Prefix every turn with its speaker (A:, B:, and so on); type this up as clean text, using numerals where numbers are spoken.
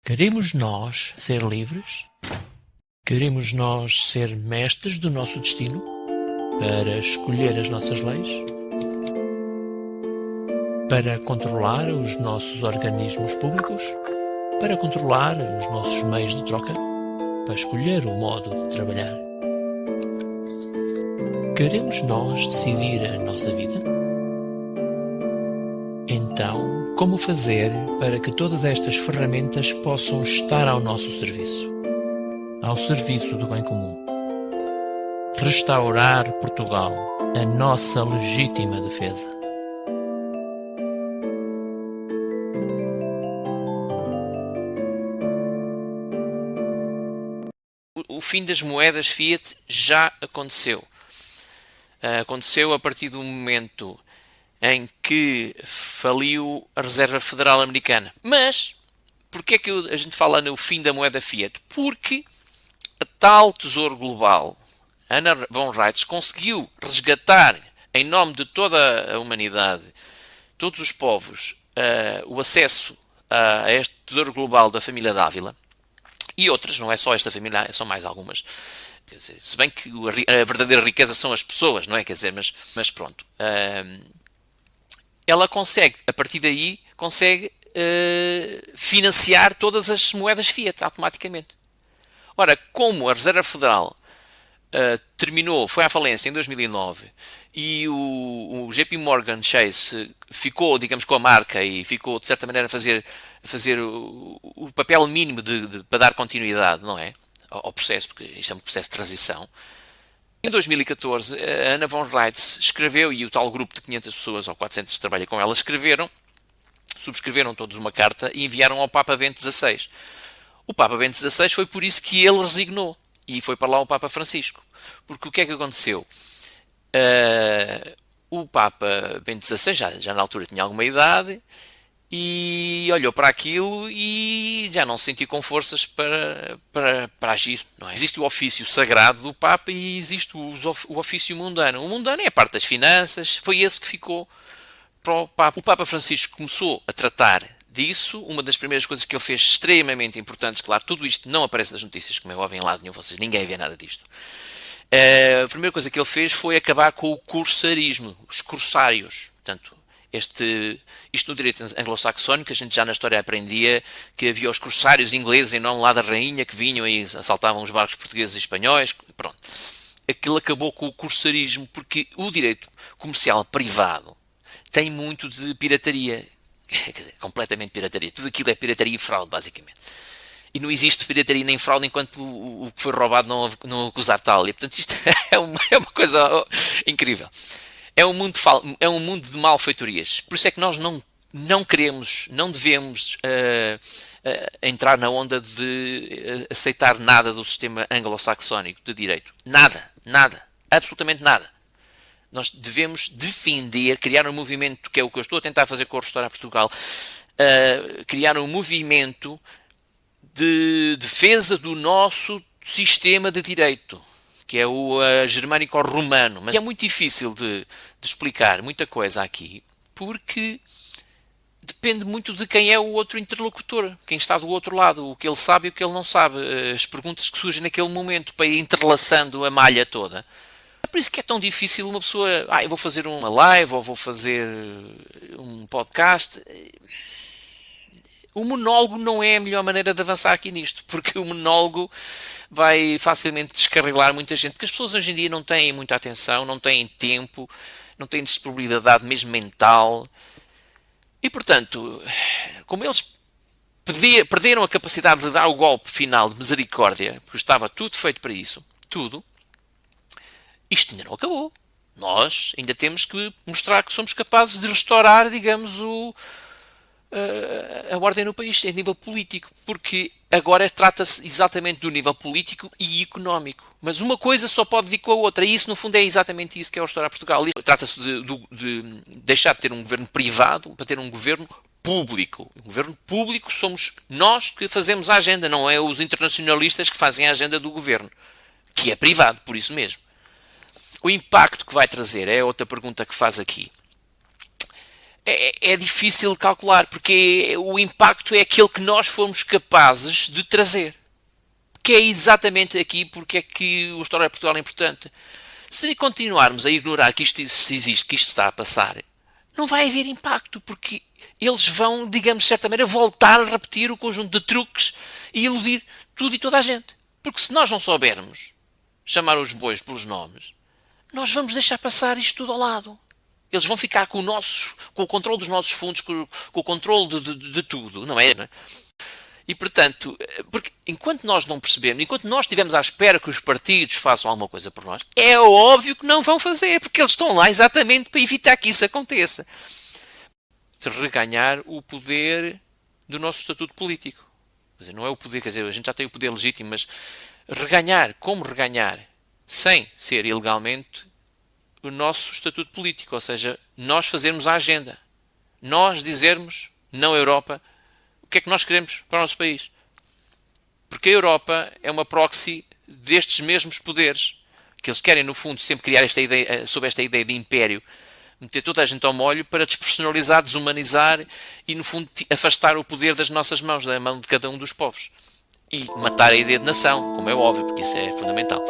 A: Queremos nós ser livres? Queremos nós ser mestres do nosso destino? Para escolher as nossas leis? Para controlar os nossos organismos públicos? Para controlar os nossos meios de troca? Para escolher o modo de trabalhar? Queremos nós decidir a nossa vida? Então, como fazer para que todas estas ferramentas possam estar ao nosso serviço? Ao serviço do bem comum. Restaurar Portugal, a nossa legítima defesa.
B: O fim das moedas Fiat já aconteceu. Aconteceu a partir do momento em que faliu a Reserva Federal Americana. Mas, porquê é que a gente fala no fim da moeda Fiat? Porque a tal Tesouro Global, Anna von Reitz, conseguiu resgatar, em nome de toda a humanidade, todos os povos, o acesso a este Tesouro Global da família Dávila, e outras, não é só esta família, são mais algumas. Quer dizer, se bem que a verdadeira riqueza são as pessoas, não é? Quer dizer, mas pronto. Ela consegue, a partir daí, financiar todas as moedas Fiat automaticamente. Ora, como a Reserva Federal foi à falência em 2009 e o JP Morgan Chase ficou, digamos, com a marca e ficou, de certa maneira, a fazer o papel mínimo para dar continuidade, não é? Ao processo, porque isto é um processo de transição. Em 2014, a Anna von Reitz escreveu, e o tal grupo de 500 pessoas ou 400 que trabalha com ela, subscreveram todos uma carta e enviaram ao Papa Bento XVI. O Papa Bento XVI foi por isso que ele resignou e foi para lá o Papa Francisco. Porque o que é que aconteceu? O Papa Bento XVI já na altura tinha alguma idade e olhou para aquilo e já não se sentiu com forças para agir. Não é? Existe o ofício sagrado do Papa e existe o ofício mundano. O mundano é a parte das finanças, foi esse que ficou para o Papa. O Papa Francisco começou a tratar disso. Uma das primeiras coisas que ele fez extremamente importantes, claro, tudo isto não aparece nas notícias, como é óbvio, em lado nenhum, ninguém vê nada disto. A primeira coisa que ele fez foi acabar com o corsarismo, os corsários. Portanto, isto no direito anglo-saxónico, a gente já na história aprendia que havia os corsários ingleses em nome lá da rainha que vinham e assaltavam os barcos portugueses e espanhóis. Pronto. Aquilo acabou com o corsarismo porque o direito comercial privado tem muito de pirataria. Quer dizer, completamente pirataria. Tudo aquilo é pirataria e fraude, basicamente. E não existe pirataria nem fraude enquanto o que foi roubado não acusar tal. E, portanto, isto é uma coisa incrível. É um mundo de malfeitorias. Por isso é que nós não queremos, não devemos entrar na onda de aceitar nada do sistema anglo-saxónico de direito. Nada. Absolutamente nada. Nós devemos defender, criar um movimento, que é o que eu estou a tentar fazer com o Restaurar Portugal, criar um movimento de defesa do nosso sistema de direito, que é o germânico-romano. Mas é muito difícil de explicar muita coisa aqui, porque depende muito de quem é o outro interlocutor, quem está do outro lado, o que ele sabe e o que ele não sabe, as perguntas que surgem naquele momento, para ir entrelaçando a malha toda. É por isso que é tão difícil uma pessoa, eu vou fazer uma live ou vou fazer um podcast. O monólogo não é a melhor maneira de avançar aqui nisto, porque o monólogo vai facilmente descarrilar muita gente, porque as pessoas hoje em dia não têm muita atenção, não têm tempo, não têm disponibilidade mesmo mental, e portanto, como eles perderam a capacidade de dar o golpe final de misericórdia, porque estava tudo feito para isso, tudo, isto ainda não acabou. Nós ainda temos que mostrar que somos capazes de restaurar, digamos, a ordem no país, em nível político, porque agora trata-se exatamente do nível político e económico. Mas uma coisa só pode vir com a outra, e isso, no fundo, é exatamente isso que é o Restaurar Portugal. Trata-se de deixar de ter um governo privado para ter um governo público. O governo público somos nós que fazemos a agenda, não é os internacionalistas que fazem a agenda do governo, que é privado, por isso mesmo. O impacto que vai trazer é outra pergunta que faz aqui. é difícil de calcular, porque o impacto é aquele que nós fomos capazes de trazer. Que é exatamente aqui porque é que o História de Portugal é importante. Se continuarmos a ignorar que isto existe, que isto está a passar, não vai haver impacto, porque eles vão, digamos, de certa maneira, voltar a repetir o conjunto de truques e iludir tudo e toda a gente. Porque se nós não soubermos chamar os bois pelos nomes, nós vamos deixar passar isto tudo ao lado. Eles vão ficar com o controle dos nossos fundos, com o controle de tudo, não é? E, portanto, porque enquanto nós não percebermos, enquanto nós estivermos à espera que os partidos façam alguma coisa por nós, é óbvio que não vão fazer, porque eles estão lá exatamente para evitar que isso aconteça. De reganhar o poder do nosso estatuto político. Quer dizer, não é o poder, quer dizer, a gente já tem o poder legítimo, mas reganhar, como reganhar, sem ser ilegalmente, o nosso estatuto político, ou seja, nós fazermos a agenda, nós dizermos, não a Europa, o que é que nós queremos para o nosso país. Porque a Europa é uma proxy destes mesmos poderes, que eles querem, no fundo, sempre criar esta ideia, sob esta ideia de império, meter toda a gente ao molho para despersonalizar, desumanizar e, no fundo, afastar o poder das nossas mãos, da mão de cada um dos povos. E matar a ideia de nação, como é óbvio, porque isso é fundamental.